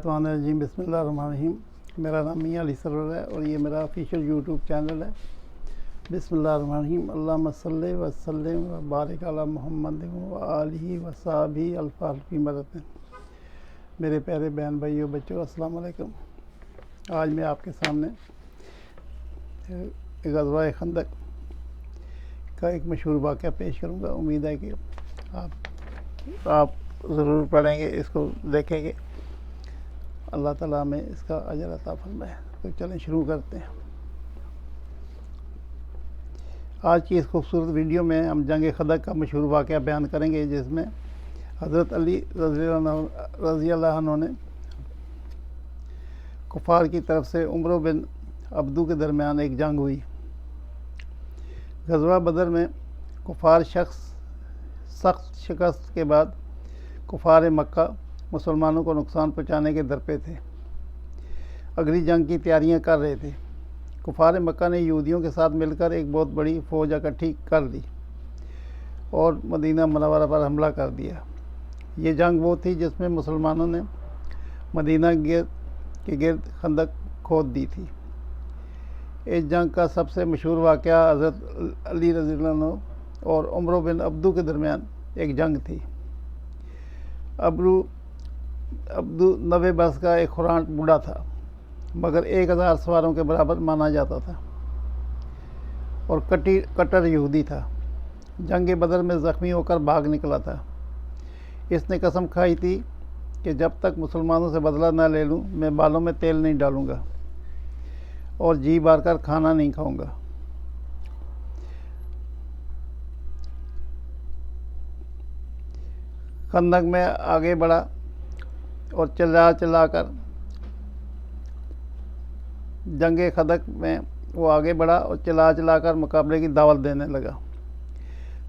रजीम बिस्मिल्लाहिर्रहमानिर्रहीम। मेरा नाम मियां अली सरवर है और ये मेरा ऑफिशियल यूट्यूब चैनल है। बिस्मिल्लाहिर्रहमानिर्रहीम। अल्लाहुम्मा सल्लि व सल्लिम व बारिक अला मुहम्मद व आलिहि व सहाबिही अल्फ़ी मरतन। मेरे प्यारे बहन भाइयों बच्चों, अस्सलाम वालेकुम। आज मैं आपके सामने ग़ज़वा खंदक का एक मशहूर वाक़या पेश करूँगा। उम्मीद है कि आप ज़रूर पढ़ेंगे, इसको देखेंगे, अल्लाह ताला हमें इसका अजर अता फरमाए। तो चलें शुरू करते हैं। आज की इस खूबसूरत वीडियो में हम जंग खंदक का मशहूर वाक़या बयान करेंगे, जिसमें हज़रत अली रज़ी अल्लाह अन्हु ने कुफ़ार की तरफ से उमर बिन अब्दू के दरमियान एक जंग हुई। ग़ज़वा बदर में कुफ़ार सख्त शिकस्त के बाद कुफ़ार मक्का मुसलमानों को नुकसान पहुँचाने के दर पे थे। अगली जंग की तैयारियां कर रहे थे। कुफ़ार मक्का ने यहूदियों के साथ मिलकर एक बहुत बड़ी फ़ौज इकट्ठी कर ली और मदीना मुनव्वरा पर हमला कर दिया। ये जंग वो थी जिसमें मुसलमानों ने मदीना के गिर्द खंदक खोद दी थी। इस जंग का सबसे मशहूर वाक़या हज़रत अली रज़ी अल्लाह अन्हु और उमर बिन अब्दू के दरमियान एक जंग थी। अब्दू 90 बरस का एक खुरांट बूढ़ा था, मगर 1000 सवारों के बराबर माना जाता था और कट्टर यहूदी था। जंग बदर में ज़ख्मी होकर भाग निकला था। इसने कसम खाई थी कि जब तक मुसलमानों से बदला न ले लूँ, मैं बालों में तेल नहीं डालूँगा और जी बार कर खाना नहीं खाऊँगा। खंदक में आगे बढ़ा और चिल्ला कर जंग खंदक में वो आगे बढ़ा और चिल्ला कर मुकाबले की दावत देने लगा।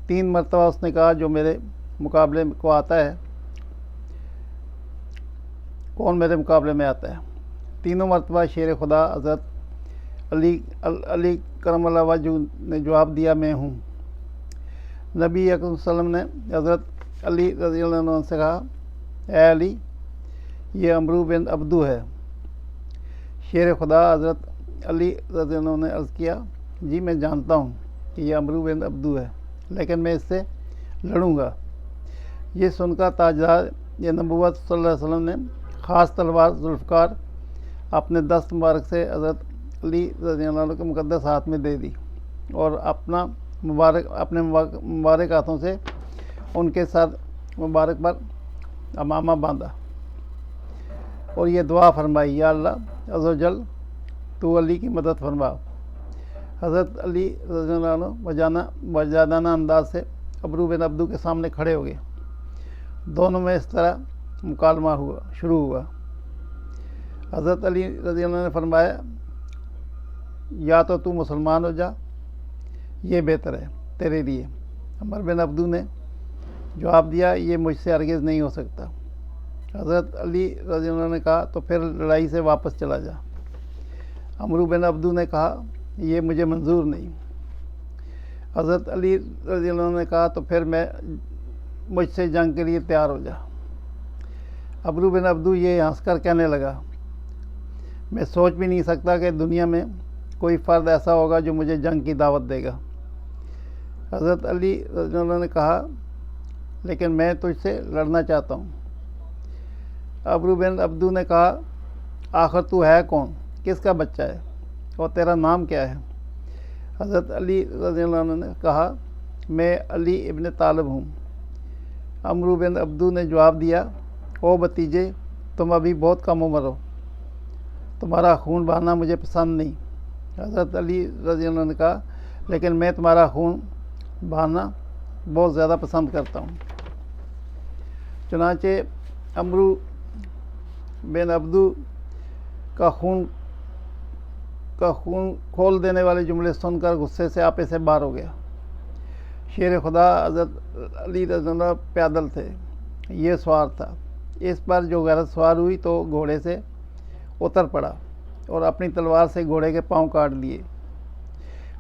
3 मरतबा उसने कहा, जो मेरे मुकाबले को आता है, कौन मेरे मुकाबले में आता है। तीनों मरतबा शेर खुदा हज़रत अली करमल्लाहु वजहू ने जवाब दिया, मैं हूँ। नबी अकरम सल्लल्लाहु अलैहि वसल्लम ने हज़रत अली रज़ी अल्लाह अन्हु से कहा, ए अली, ये अमरू बिन अब्दू है। शेर खुदा हज़रत अली रज़ी अल्लाह अन्हु ने अर्ज़ किया, जी मैं जानता हूँ कि यह अमरू बिन अब्दू है, लेकिन मैं इससे लड़ूंगा। ये सुनकर ताजदार नबूवत सल्लल्लाहु अलैहि वसल्लम ने ख़ास तलवार जुल्फ़कार अपने दस्त मुबारक से हज़रत अली रज़ी अल्लाह अन्हु के मुक़द्दस हाथ में दे दी और अपने मुबारक हाथों से उनके साथ मुबारक पर अमामा बांधा और ये दुआ फरमाई, या अल्लाह अज़्ज़ व जल, तू अली की मदद फरमा। हज़रत अली रज़ी अल्लाह अन्हु वजादाना अंदाज से अमरू बिन अब्दू के सामने खड़े हो गए। दोनों में इस तरह मुकालमा शुरू हुआ। हज़रत अली रज़ी अल्लाह ने फरमाया, या तो तू मुसलमान हो जा, ये बेहतर है तेरे लिए। उमर बिन अब्दू ने जवाब दिया, ये मुझसे हरगिज़ नहीं हो सकता। हज़रत अली रज़ी अल्लाह ने कहा, तो फिर लड़ाई से वापस चला जा। अमरू बिन अब्दू ने कहा, ये मुझे मंजूर नहीं। हज़रत अली रज़ी अल्लाह ने कहा, तो फिर मुझसे जंग के लिए तैयार हो जा। अमरू बिन अब्दू ये हंसकर कहने लगा, मैं सोच भी नहीं सकता कि दुनिया में कोई फ़र्द ऐसा होगा जो मुझे जंग की दावत देगा। हज़रत अली रज़ी अल्लाह ने कहा, लेकिन मैं तुझसे लड़ना चाहता हूँ। अमरू बिन अब्दू ने कहा, आखिर तू है कौन, किसका बच्चा है और तेरा नाम क्या है। हज़रत अली रज़ी अल्लाह ने कहा, मैं अली इब्न तालिब हूँ। अमरू बिन अब्दू ने जवाब दिया, ओ भतीजे, तुम अभी बहुत कम उम्र हो, तुम्हारा खून बहाना मुझे पसंद नहीं। हज़रत अली रज़ी अल्लाह ने कहा, लेकिन मैं तुम्हारा खून बहाना बहुत ज़्यादा पसंद करता हूँ। चुनांचे अमरू बिन अब्दू का खून खोल देने वाले जुमले सुनकर गुस्से से आपे से बाहर हो गया। शेर खुदा हज़रत अली रज़ी अल्लाह पैदल थे, ये सवार था। इस पर जो गैरत सवार हुई तो घोड़े से उतर पड़ा और अपनी तलवार से घोड़े के पाँव काट लिए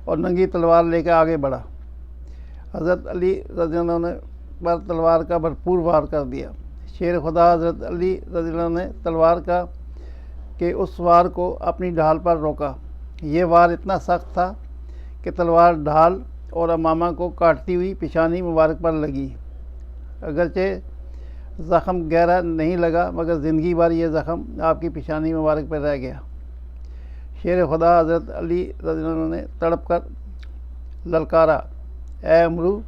और नंगी तलवार लेकर आगे बढ़ा। हज़रत अली रज़ी अल्लाह ने पर तलवार का भरपूर वार कर दिया। शेर खुदा हज़रत अली रज़ियल्लाहु अन्हु ने तलवार का कि उस वार को अपनी ढाल पर रोका। ये वार इतना सख्त था कि तलवार ढाल और अमामा को काटती हुई पेशानी मुबारक पर लगी। अगरचे ज़ख़म गहरा नहीं लगा, मगर ज़िंदगी भर ये ज़ख़म आपकी पेशानी मुबारक पर रह गया। शेर खुदा हज़रत अली रज़ियल्लाहु अन्हु ने तड़प कर ललकारा, ए अमरू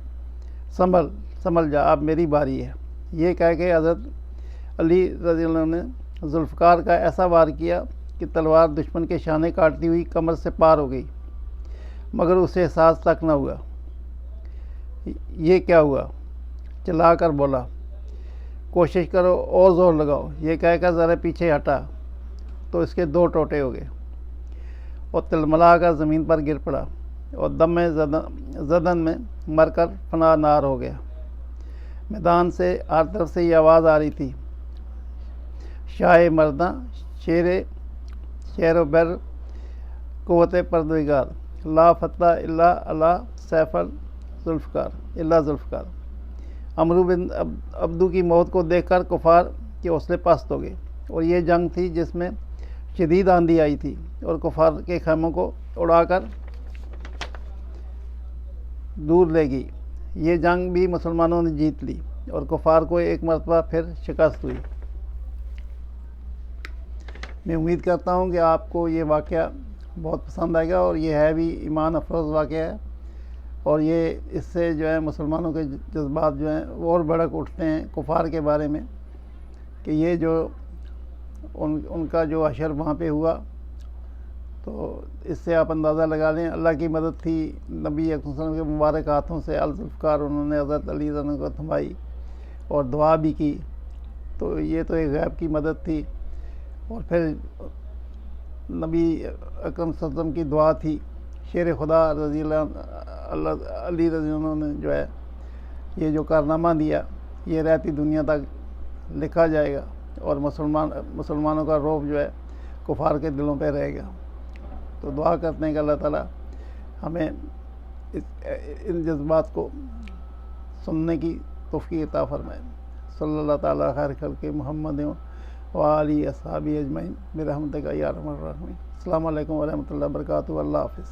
संभल संभल जा, अब मेरी बारी है। ये कह के हज़रत अली रज़ियल्लाहु अन्हु ने जुल्फ़कार का ऐसा वार किया कि तलवार दुश्मन के शाने काटती हुई कमर से पार हो गई, मगर उसे एहसास तक न हुआ। ये क्या हुआ? चिल्ला कर बोला, कोशिश करो और ज़ोर लगाओ। ये कहकर ज़रा पीछे हटा तो इसके 2 टोटे हो गए और तिलमिला कर ज़मीन पर गिर पड़ा और दम में ज़दन में मरकर फना नार हो गया। मैदान से हर तरफ से ये आवाज़ आ रही थी, शाह मर्दा शेर बर क़ुव्वत परवरदिगार, ला फतह इल्ला अला सैफल ज़ुल्फ़कार। अमरू बिन अब्दू की मौत को देखकर कुफार के हौसले पस्त हो गए और ये जंग थी जिसमें शदीद आंधी आई थी और कुफार के खैमों को उड़ाकर दूर ले गई। ये जंग भी मुसलमानों ने जीत ली और कुफार को एक मरतबा फिर शिकस्त हुई। मैं उम्मीद करता हूँ कि आपको ये वाक़या बहुत पसंद आएगा और ये है भी ईमान अफरोज़ वाक़या है और ये इससे जो है मुसलमानों के जज्बात जो हैं और भड़क उठते हैं कुफार के बारे में कि ये जो उनका जो हशर वहाँ पे हुआ। तो इससे आप अंदाज़ा लगा लें अल्लाह की मदद थी। नबी अकरम सल्लल्लाहु अलैहि वसल्लम के मुबारक हाथों से अल-ज़ुल्फ़कार उन्होंने हज़रत अली रज़ियल्लाहु अन्हु को थमाई और दुआ भी की। तो ये तो एक गैब की मदद थी और फिर नबी अकरम सल्लल्लाहु अलैहि वसल्लम की दुआ थी। शेर खुदा अली रज़ियल्लाहु अन्हु ने जो है ये जो कारनामा दिया ये रहती दुनिया तक लिखा जाएगा और मुसलमानों का रौब जो है कुफार के दिलों पे रहेगा। तो दुआ करते हैं कि अल्लाह ताला हमें इन जज्बात को सुनने की तौफ़ीक़ अता फ़रमाए। सल्लल्लाहु ताला खैर खल्क़ि मुहम्मद व आलिहि अस्हाबी अजमईन बिरहमतिका या अरहमर राहिमीन। अस्सलामु अलैकुम व रहमतुल्लाहि व बरकातुहू। अल्लाह हाफ़िज़।